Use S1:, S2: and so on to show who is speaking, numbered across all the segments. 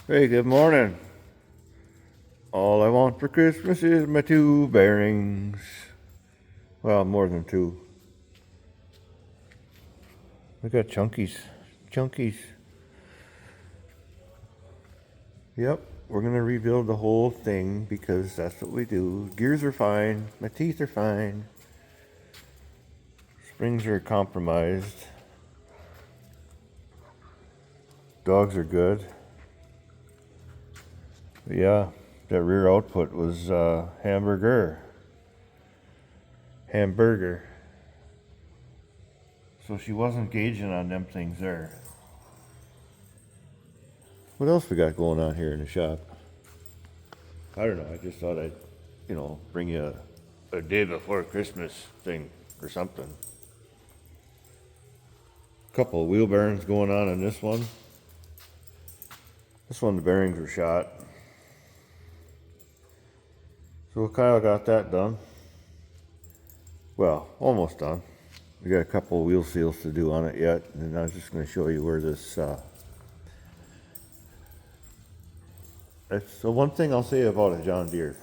S1: Hey, good morning. All I want for Christmas is my two bearings. Well, more than two. We got chunkies. Chunkies. Yep, we're gonna rebuild the whole thing because that's what we do. Gears are fine. My teeth are fine. Springs are compromised. Dogs are good. But yeah, that rear output was hamburger. So she wasn't gauging on them things there. What else we got going on here in the shop? I don't know. I just thought I'd, bring you a day before Christmas thing or something. Couple of wheel bearings going on this one. This one, the bearings were shot. So Kyle got that done. Well, almost done. We got a couple of wheel seals to do on it yet, and I was just going to show you where this. That's the one thing I'll say about a John Deere,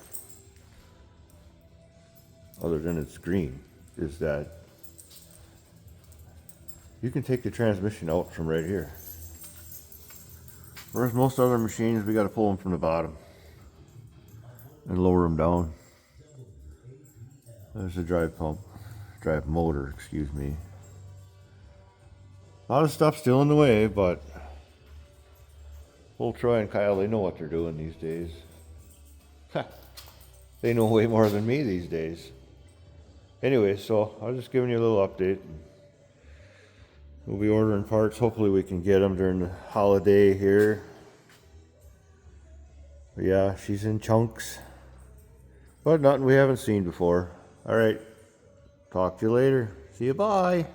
S1: other than it's green, is that you can take the transmission out from right here. Whereas most other machines, we got to pull them from the bottom and lower them down. There's the drive motor, excuse me. A lot of stuff still in the way, but old Troy and Kyle, they know what they're doing these days. They know way more than me these days. Anyway, so I was just giving you a little update. We'll be ordering parts. Hopefully we can get them during the holiday here. But yeah, she's in chunks. But nothing we haven't seen before. All right. Talk to you later. See you. Bye.